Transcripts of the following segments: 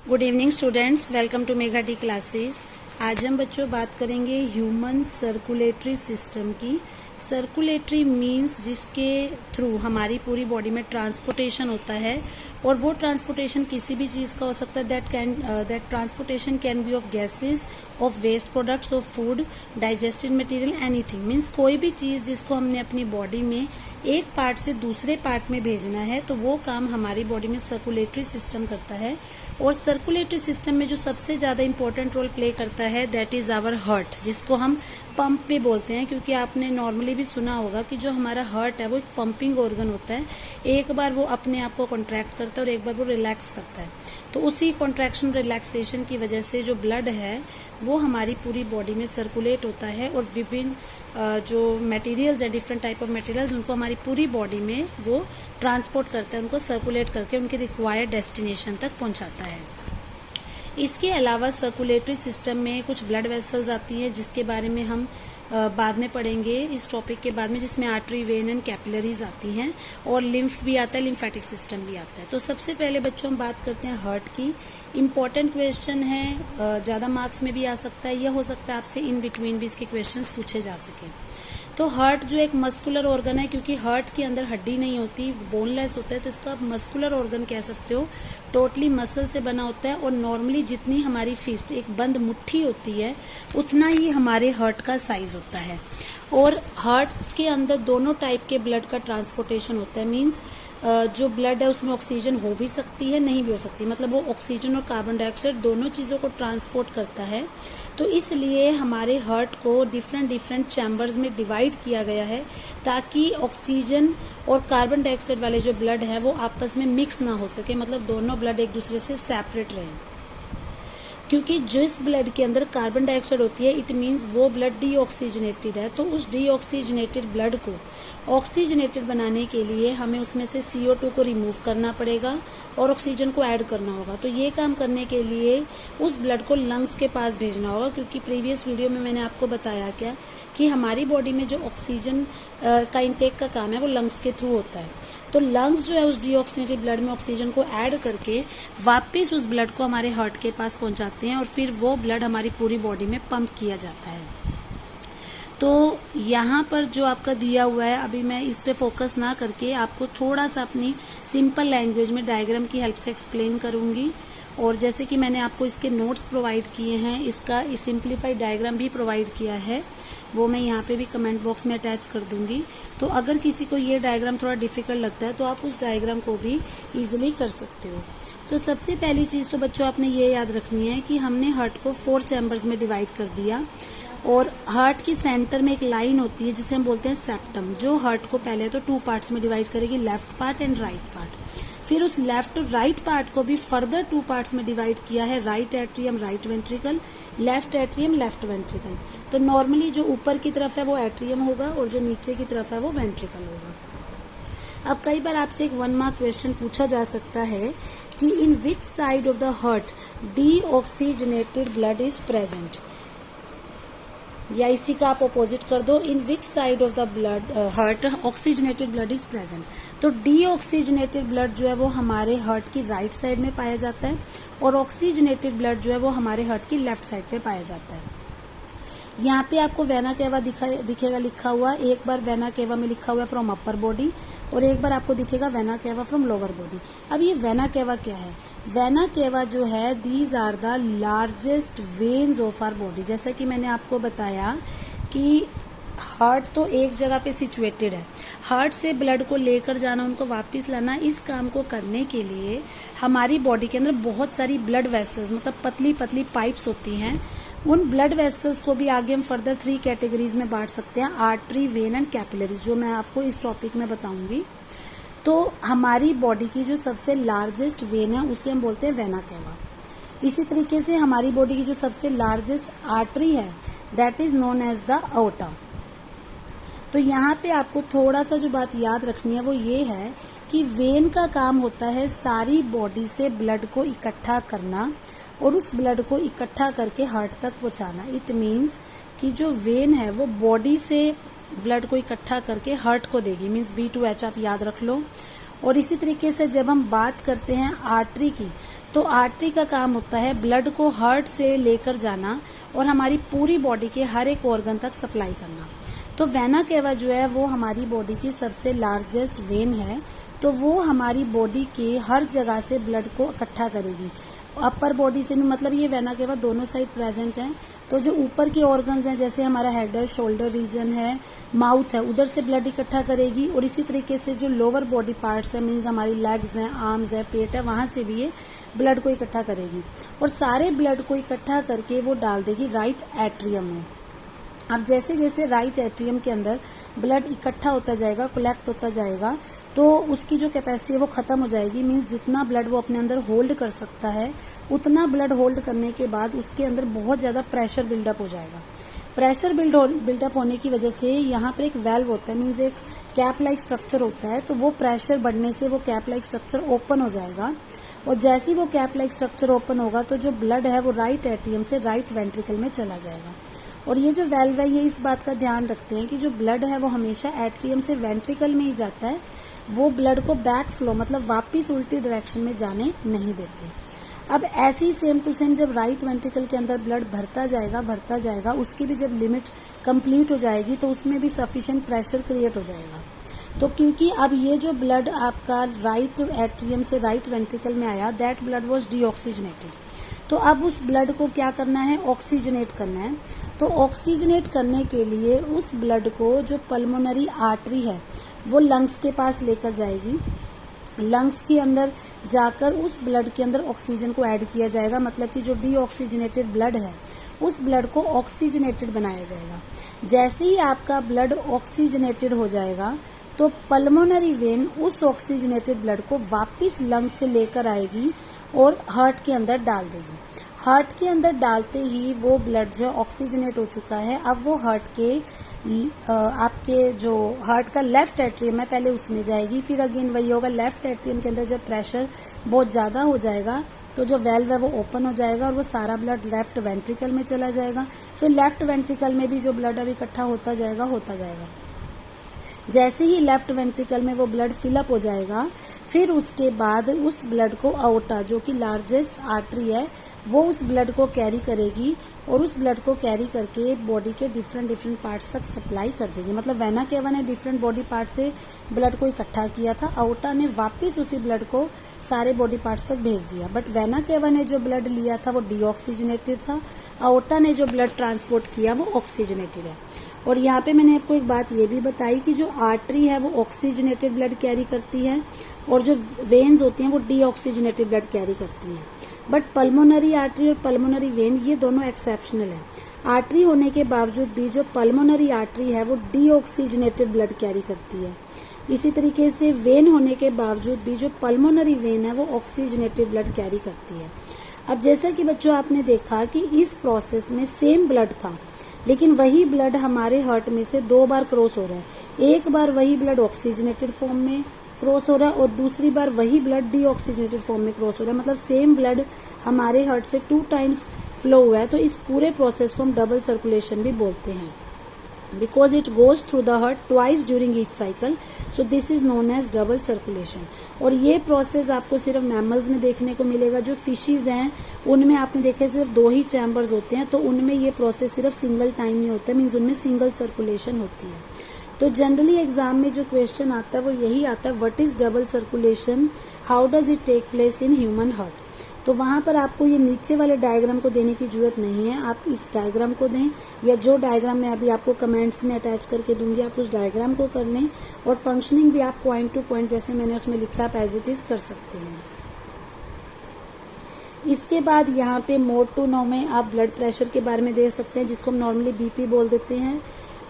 Good evening students, welcome to mega D classes. आज हम बच्चों बात करेंगे ह्यूमन सर्कुलेटरी सिस्टम की। सर्कुलेटरी मींस जिसके थ्रू हमारी पूरी बॉडी में ट्रांसपोर्टेशन होता है, और वो ट्रांसपोर्टेशन किसी भी चीज़ का हो सकता है। That transportation can be of gases, of waste products, of food, digested material, anything. Means कोई भी चीज़ जिसको हमने अपनी बॉडी में एक पार्ट से दूसरे पार्ट में भेजना है, तो वो काम हमारी बॉडी में सर्कुलेटरी सिस्टम करता है। और सर्कुलेटरी सिस्टम में जो सबसे ज़्यादा इंपॉर्टेंट रोल प्ले करता है दैट इज़ आवर हार्ट, जिसको हम पंप भी बोलते हैं, क्योंकि आपने नॉर्मली भी सुना होगा कि जो हमारा हार्ट है वो एक पंपिंग ऑर्गन होता है। एक बार वो अपने आप को कॉन्ट्रैक्ट करता है और एक बार वो रिलैक्स करता है। तो उसी कॉन्ट्रैक्शन रिलैक्सेशन की वजह से जो ब्लड है वो हमारी पूरी बॉडी में सर्कुलेट होता है, और विभिन्न जो मटेरियल्स है, डिफरेंट टाइप ऑफ मटेरियल्स, उनको हमारी पूरी बॉडी में वो ट्रांसपोर्ट करता है, उनको सर्कुलेट करके उनके रिक्वायर्ड डेस्टिनेशन तक पहुंचाता है। इसके अलावा सर्कुलेटरी सिस्टम में कुछ ब्लड वेसल्स आती हैं, जिसके बारे में हम बाद में पढ़ेंगे इस टॉपिक के बाद में, जिसमें आर्टरी, वेन एंड कैपिलरीज आती हैं, और लिम्फ भी आता है, लिम्फेटिक सिस्टम भी आता है। तो सबसे पहले बच्चों हम बात करते हैं हार्ट की। इम्पॉर्टेंट क्वेश्चन है, ज़्यादा मार्क्स में भी आ सकता है, यह हो सकता है आपसे इन बिटवीन भी इसके क्वेश्चंस पूछे जा सके। तो हार्ट जो एक मस्कुलर ऑर्गन है, क्योंकि हार्ट के अंदर हड्डी नहीं होती, बोनलेस होता है, तो इसका आप मस्कुलर ऑर्गन कह सकते हो। टोटली मसल से बना होता है, और नॉर्मली जितनी हमारी फिस्ट, एक बंद मुट्ठी होती है, उतना ही हमारे हार्ट का साइज होता है। और हार्ट के अंदर दोनों टाइप के ब्लड का ट्रांसपोर्टेशन होता है। मींस जो ब्लड है उसमें ऑक्सीजन हो भी सकती है, नहीं भी हो सकती, मतलब वो ऑक्सीजन और कार्बन डाइऑक्साइड दोनों चीज़ों को ट्रांसपोर्ट करता है। तो इसलिए हमारे हार्ट को डिफरेंट चैम्बर्स में डिवाइड किया गया है, ताकि ऑक्सीजन और कार्बन डाइऑक्साइड वाले जो ब्लड है वो आपस में मिक्स ना हो सके, मतलब दोनों ब्लड एक दूसरे से सेपरेट रहें। क्योंकि जिस ब्लड के अंदर कार्बन डाइऑक्साइड होती है, इट मीन्स वो ब्लड डीऑक्सीजनेटेड है। तो उस डीऑक्सीजनेटेड ब्लड को ऑक्सीजनेटेड बनाने के लिए हमें उसमें से CO2 को रिमूव करना पड़ेगा और ऑक्सीजन को ऐड करना होगा। तो ये काम करने के लिए उस ब्लड को लंग्स के पास भेजना होगा, क्योंकि प्रीवियस वीडियो में मैंने आपको बताया क्या कि हमारी बॉडी में जो ऑक्सीजन का इंटेक का काम है वो लंग्स के थ्रू होता है। तो लंग्स जो है उस डीऑक्सीजनेटेड ब्लड में ऑक्सीजन को ऐड करके वापस उस ब्लड को हमारे हार्ट के पास पहुंचाते हैं, और फिर वो ब्लड हमारी पूरी बॉडी में पंप किया जाता है। तो यहाँ पर जो आपका दिया हुआ है, अभी मैं इस पे फोकस ना करके आपको थोड़ा सा अपनी सिंपल लैंग्वेज में डायग्राम की हेल्प से एक्सप्लेन करूँगी। और जैसे कि मैंने आपको इसके नोट्स प्रोवाइड किए हैं, इसका सिंप्लीफाइड डायग्राम भी प्रोवाइड किया है, वो मैं यहाँ पे भी कमेंट बॉक्स में अटैच कर दूंगी। तो अगर किसी को ये डायग्राम थोड़ा डिफिकल्ट लगता है तो आप उस डायग्राम को भी ईजिली कर सकते हो। तो सबसे पहली चीज़ तो बच्चों आपने ये याद रखनी है कि हमने हार्ट को 4 चैम्बर्स में डिवाइड कर दिया, और हार्ट की सेंटर में एक लाइन होती है जिसे हम बोलते हैं सेप्टम, जो हार्ट को पहले तो 2 पार्ट्स में डिवाइड करेगी, left part and right part. फिर उस लेफ्ट राइट पार्ट को भी फर्दर 2 पार्ट्स में डिवाइड किया है, right atrium, right ventricle, left atrium, left ventricle. तो नॉर्मली जो ऊपर की तरफ है वो एट्रियम होगा, और जो नीचे की तरफ है वो वेंट्रिकल होगा। अब कई बार आपसे एक 1 मार्क क्वेश्चन पूछा जा सकता है कि in which side of the heart deoxygenated blood is present, या इसी का आप अपोजिट कर दो, in which side of the blood heart oxygenated blood is present. तो डीऑक्सीजनेटेड ब्लड जो है वो हमारे हार्ट की राइट साइड में पाया जाता है, और ऑक्सीजनेटेड ब्लड जो है वो हमारे हार्ट की लेफ्ट साइड पे पाया जाता है। यहाँ पे आपको वेना केवा दिखेगा लिखा हुआ, एक बार वेना केवा में लिखा हुआ है फ्रॉम अपर बॉडी, और एक बार आपको दिखेगा vena cava from lower body. अब ये वेना केवा क्या है? वेना केवा जो है, these are the largest veins of our body. जैसा कि मैंने आपको बताया कि हार्ट तो एक जगह पे सिचुएटेड है, हार्ट से ब्लड को लेकर जाना, उनको वापस लाना, इस काम को करने के लिए हमारी बॉडी के अंदर बहुत सारी ब्लड वेसल्स, मतलब पतली पतली पाइप्स होती हैं। उन ब्लड वेसल्स को भी आगे हम फर्दर 3 कैटेगरीज में बांट सकते हैं, आर्टरी, वेन एंड कैपिलरीज, जो मैं आपको इस टॉपिक में बताऊंगी। तो हमारी बॉडी की जो सबसे लार्जेस्ट वेन है उसे हम बोलते हैं वेना केवा। इसी तरीके से हमारी बॉडी की जो सबसे लार्जेस्ट आर्टरी है that is known as the aorta. तो यहाँ पे आपको थोड़ा सा जो बात याद रखनी है वो ये है कि वेन का काम होता है सारी बॉडी से ब्लड को इकट्ठा करना, और उस ब्लड को इकट्ठा करके हार्ट तक पहुंचाना। इट मीन्स कि जो वेन है वो बॉडी से ब्लड को इकट्ठा करके हार्ट को देगी, मीन्स B2H आप याद रख लो। और इसी तरीके से जब हम बात करते हैं आर्टरी की, तो आर्टरी का काम होता है ब्लड को हार्ट से लेकर जाना और हमारी पूरी बॉडी के हर एक ऑर्गन तक सप्लाई करना। तो वेना केवा जो है वो हमारी बॉडी की सबसे लार्जेस्ट वेन है, तो वो हमारी बॉडी के हर जगह से ब्लड को इकट्ठा करेगी। अपर बॉडी से भी, मतलब ये वेना केवा दोनों साइड प्रेजेंट हैं। तो जो ऊपर के ऑर्गन्स हैं, जैसे हमारा हेड है, शोल्डर रीजन है, माउथ है, उधर से ब्लड इकट्ठा करेगी। और इसी तरीके से जो लोअर बॉडी पार्ट्स है, मीन्स हमारी लेग्स हैं, आर्म्स है, पेट है, वहां से भी ये ब्लड को इकट्ठा करेगी और सारे ब्लड को इकट्ठा करके वो डाल देगी राइट एट्रियम में। अब जैसे जैसे राइट एट्रियम के अंदर ब्लड इकट्ठा होता जाएगा, कलेक्ट होता जाएगा, तो उसकी जो कैपेसिटी है वो खत्म हो जाएगी। मीन्स जितना ब्लड वो अपने अंदर होल्ड कर सकता है, उतना ब्लड होल्ड करने के बाद उसके अंदर बहुत ज़्यादा प्रेशर बिल्डअप हो जाएगा। प्रेशर बिल्डअप होने की वजह से यहाँ पर एक वेल्व होता है, मीन्स एक कैप लाइक स्ट्रक्चर होता है। तो वो प्रेशर बढ़ने से वो कैप लाइक स्ट्रक्चर ओपन हो जाएगा और जैसे ही वो कैप लाइक स्ट्रक्चर ओपन होगा तो जो ब्लड है वो राइट एट्रियम से राइट वेंट्रिकल में चला जाएगा। और ये जो वेल्व है ये इस बात का ध्यान रखते हैं कि जो ब्लड है वो हमेशा एट्रियम से वेंट्रिकल में ही जाता है, वो ब्लड को बैक फ्लो मतलब वापिस उल्टी डायरेक्शन में जाने नहीं देते। अब ऐसी सेम टू सेम जब राइट वेंट्रिकल के अंदर ब्लड भरता जाएगा, उसकी भी जब लिमिट कंप्लीट हो जाएगी तो उसमें भी सफिशिएंट प्रेशर क्रिएट हो जाएगा। तो क्योंकि अब ये जो ब्लड आपका राइट एट्रियम से राइट वेंट्रिकल में आया, दैट ब्लड वाज डीऑक्सीजनेटेड। तो अब उस ब्लड को क्या करना है, ऑक्सीजनेट करना है। तो ऑक्सीजनेट करने के लिए उस ब्लड को जो पल्मोनरी आर्टरी है वो लंग्स के पास लेकर जाएगी। लंग्स के अंदर जाकर उस ब्लड के अंदर ऑक्सीजन को ऐड किया जाएगा, मतलब कि जो डीऑक्सीजनेटेड ब्लड है उस ब्लड को ऑक्सीजनेटेड बनाया जाएगा। जैसे ही आपका ब्लड ऑक्सीजनेटेड हो जाएगा तो पल्मोनरी वेन उस ऑक्सीजनेटेड ब्लड को वापस लंग्स से लेकर आएगी और हार्ट के अंदर डाल देगी। हार्ट के अंदर डालते ही वो ब्लड जो ऑक्सीजनेट हो चुका है, अब वो हार्ट के आपके जो हार्ट का लेफ्ट एट्रियम है पहले उसमें जाएगी, फिर अगेन वही होगा। लेफ्ट एट्रियम के अंदर जब प्रेशर बहुत ज़्यादा हो जाएगा तो जो वेल्व है वो ओपन हो जाएगा और वो सारा ब्लड लेफ्ट वेंट्रिकल में चला जाएगा। फिर लेफ्ट वेंट्रिकल में भी जो ब्लड अब इकट्ठा होता जाएगा। जैसे ही लेफ्ट वेंट्रिकल में वो ब्लड फिलअप हो जाएगा, फिर उसके बाद उस ब्लड को आउटा जो कि लार्जेस्ट आर्टरी है वो उस ब्लड को कैरी करेगी और उस ब्लड को कैरी करके बॉडी के डिफरेंट पार्ट्स तक सप्लाई कर देगी। मतलब वेना केवा ने डिफरेंट बॉडी पार्ट से ब्लड को इकट्ठा किया था, आउटा ने वापस उसी ब्लड को सारे बॉडी पार्ट्स तक भेज दिया। बट वेना केवा ने जो ब्लड लिया था वो डीऑक्सीजनेटेड था, आउटा ने जो ब्लड ट्रांसपोर्ट किया वो ऑक्सीजनेटेड है। और यहाँ पे मैंने आपको एक बात ये भी बताई कि जो आर्टरी है वो ऑक्सीजनेटेड ब्लड कैरी करती है और जो वेन्स होती हैं वो डीऑक्सीजनेटेड ब्लड कैरी करती हैं। बट पल्मोनरी आर्टरी और पल्मोनरी वेन ये दोनों एक्सेप्शनल है। आर्टरी होने के बावजूद भी जो पल्मोनरी आर्टरी है वो डीऑक्सीजनेटेड ब्लड कैरी करती है। इसी तरीके से वेन होने के बावजूद भी जो पल्मोनरी वेन है वो ऑक्सीजनेटेड ब्लड कैरी करती है। अब जैसा कि बच्चों आपने देखा कि इस प्रोसेस में सेम ब्लड था, लेकिन वही ब्लड हमारे हार्ट में से 2 बार क्रॉस हो रहा है। एक बार वही ब्लड ऑक्सीजनेटेड फॉर्म में क्रॉस हो रहा है और दूसरी बार वही ब्लड डीऑक्सीजनेटेड फॉर्म में क्रॉस हो रहा है। मतलब सेम ब्लड हमारे हार्ट से 2 टाइम्स फ्लो हुआ है। तो इस पूरे प्रोसेस को हम डबल सर्कुलेशन भी बोलते हैं, because it goes through the heart twice during each cycle, so this is known as double circulation. और ये प्रोसेस आपको सिर्फ मैमल्स में देखने को मिलेगा। जो फिशीज हैं उनमें आपने देखा सिर्फ 2 ही चैम्बर्स होते हैं, तो उनमें ये प्रोसेस सिर्फ सिंगल टाइम में होता है, मीन्स उनमें सिंगल सर्कुलेशन होती है। तो जनरली एग्जाम में जो क्वेश्चन आता है वो यही आता है, what is double circulation, how does it take place in human heart. तो वहां पर आपको ये नीचे वाले डायग्राम को देने की जरूरत नहीं है, आप इस डायग्राम को दें या जो डायग्राम मैं अभी आपको कमेंट्स में अटैच करके दूंगी आप उस डायग्राम को कर लें। और फंक्शनिंग भी आप पॉइंट टू पॉइंट जैसे मैंने उसमें लिखा आप एज इट इज कर सकते हैं। इसके बाद यहाँ पे मोड 2 में आप ब्लड प्रेशर के बारे में देख सकते हैं, जिसको हम नॉर्मली बीपी बोल देते हैं।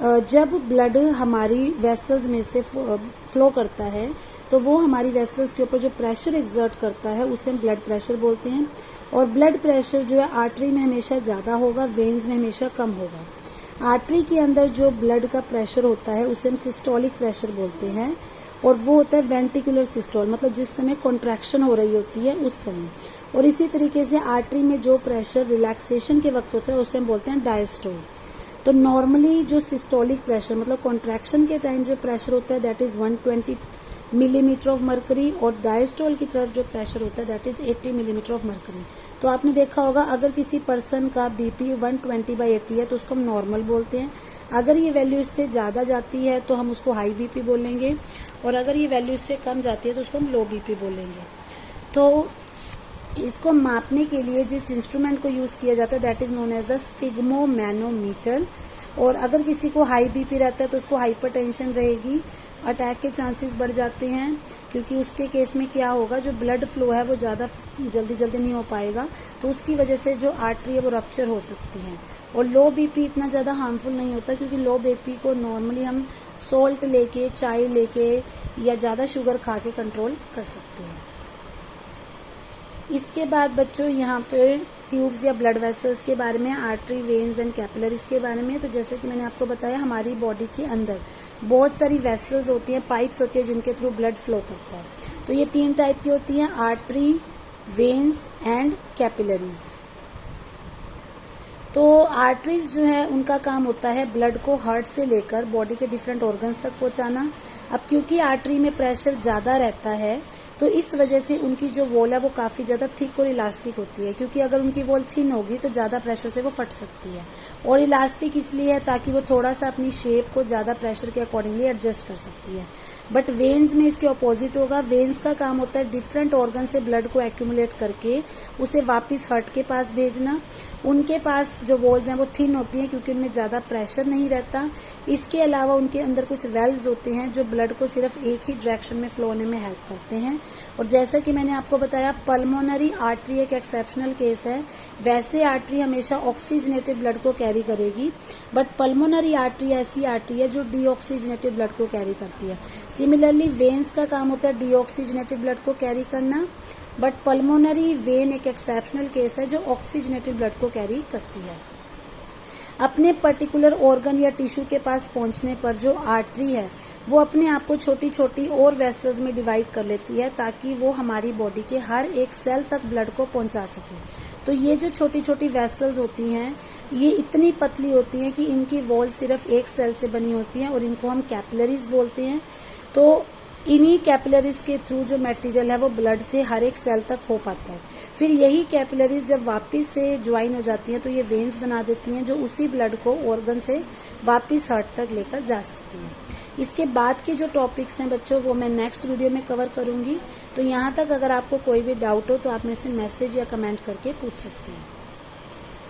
जब ब्लड हमारी वेसल्स में से फ्लो करता है तो वो हमारी वेसल्स के ऊपर जो प्रेशर एक्सर्ट करता है उसे हम ब्लड प्रेशर बोलते हैं। और ब्लड प्रेशर जो है आर्टरी में हमेशा ज़्यादा होगा, वेन्स में हमेशा कम होगा। आर्टरी के अंदर जो ब्लड का प्रेशर होता है उसे हम सिस्टोलिक प्रेशर बोलते हैं और वो होता है वेंटिकुलर सिस्टोल, मतलब जिस समय कॉन्ट्रैक्शन हो रही होती है उस समय। और इसी तरीके से आर्टरी में जो प्रेशर रिलैक्सेशन के वक्त होता है उसे हम बोलते हैं डायस्टोल। तो नॉर्मली जो सिस्टोलिक प्रेशर मतलब कॉन्ट्रैक्शन के टाइम जो प्रेशर होता है that is millimetre of mercury, और डायस्टोल की तरफ जो प्रेशर होता है that is 80 millimetre of mercury. तो आपने देखा होगा अगर किसी पर्सन का बीपी 120/80 है तो उसको हम नॉर्मल बोलते हैं। अगर ये वैल्यू इससे ज़्यादा जाती है तो हम उसको हाई बीपी बोलेंगे, और अगर ये वैल्यू इससे कम जाती है तो उसको हम लो बीपी बोलेंगे। तो इसको मापने के लिए जिस इंस्ट्रूमेंट को यूज़ किया जाता है that is known as the sphygmomanometer. और अगर किसी को हाई बीपी रहता है तो उसको हाइपरटेंशन रहेगी, अटैक के चांसेस बढ़ जाते हैं, क्योंकि उसके केस में क्या होगा, जो ब्लड फ्लो है वो ज़्यादा जल्दी नहीं हो पाएगा, तो उसकी वजह से जो आर्टरी है वो रप्चर हो सकती है। और लो बीपी इतना ज़्यादा हार्मफुल नहीं होता, क्योंकि लो बीपी को नॉर्मली हम सॉल्ट लेके, चाय लेके या ज़्यादा शुगर खा के कंट्रोल कर सकते हैं। इसके बाद बच्चों यहाँ पे ट्यूब्स या ब्लड वेसल्स के बारे में, आर्टरी, वेन्स एंड कैपिलरीज के बारे में। तो जैसे कि मैंने आपको बताया हमारी बॉडी के अंदर बहुत सारी वेसल्स होती हैं, पाइप्स होती हैं जिनके थ्रू ब्लड फ्लो करता है। तो ये 3 टाइप की होती हैं, आर्टरी, वेन्स एंड कैपिलरीज। तो आर्टरीज जो है उनका काम होता है ब्लड को हार्ट से लेकर बॉडी के डिफरेंट ऑर्गन्स तक पहुंचाना। अब क्योंकि आर्टरी में प्रेशर ज़्यादा रहता है तो इस वजह से उनकी जो वॉल है वो काफ़ी ज़्यादा थिक और इलास्टिक होती है, क्योंकि अगर उनकी वॉल थिन होगी तो ज़्यादा प्रेशर से वो फट सकती है। और इलास्टिक इसलिए है ताकि वो थोड़ा सा अपनी शेप को ज़्यादा प्रेशर के अकॉर्डिंगली एडजस्ट कर सकती है। बट वेन्स में इसके ऑपोजिट होगा। वेन्स का काम होता है डिफरेंट ऑर्गन से ब्लड को एक्यूमुलेट करके उसे वापस हार्ट के पास भेजना। उनके पास जो वॉल्स हैं वो थिन होती हैं क्योंकि उनमें ज़्यादा प्रेशर नहीं रहता। इसके अलावा उनके अंदर कुछ वेल्व्स होते हैं जो ब्लड को सिर्फ एक ही डायरेक्शन में फ्लो होने में हेल्प करते हैं। और जैसा कि मैंने आपको बताया पल्मोनरी आर्टरी एक एक्सेप्शनल केस है। वैसे आर्टरी हमेशा ऑक्सीजनेटेड ब्लड को कैरी करेगी, बट पल्मोनरी आर्टरी ऐसी आर्टरी है जो डीऑक्सीजनेटेड ब्लड को कैरी करती है। सिमिलरली वेन्स का काम होता है डीऑक्सीजनेटेड ब्लड को कैरी करना, बट पल्मोनरी वेन एक एक्सेप्शनल केस है जो ऑक्सीजनेटेड ब्लड को कैरी करती है। अपने पर्टिकुलर ऑर्गन या टिश्यू के पास पहुंचने पर जो आर्टरी है वो अपने आप को छोटी छोटी और वेसल्स में डिवाइड कर लेती है ताकि वो हमारी बॉडी के हर एक सेल तक ब्लड को पहुंचा सके। तो ये जो छोटी छोटी वेसल्स होती हैं ये इतनी पतली होती हैं कि इनकी वॉल सिर्फ एक सेल से बनी होती है और इनको हम कैपिलरीज बोलते हैं। तो इन्हीं कैपिलरीज के थ्रू जो मटेरियल है वो ब्लड से हर एक सेल तक हो पाता है। फिर यही कैपिलरीज जब वापस से ज्वाइन हो जाती हैं तो ये वेन्स बना देती हैं जो उसी ब्लड को ऑर्गन से वापस हार्ट तक लेकर जा सकती हैं। इसके बाद के जो टॉपिक्स हैं बच्चों वो मैं नेक्स्ट वीडियो में कवर करूंगी। तो यहाँ तक अगर आपको कोई भी डाउट हो तो आप मेरे से मैसेज या कमेंट करके पूछ सकते हैं।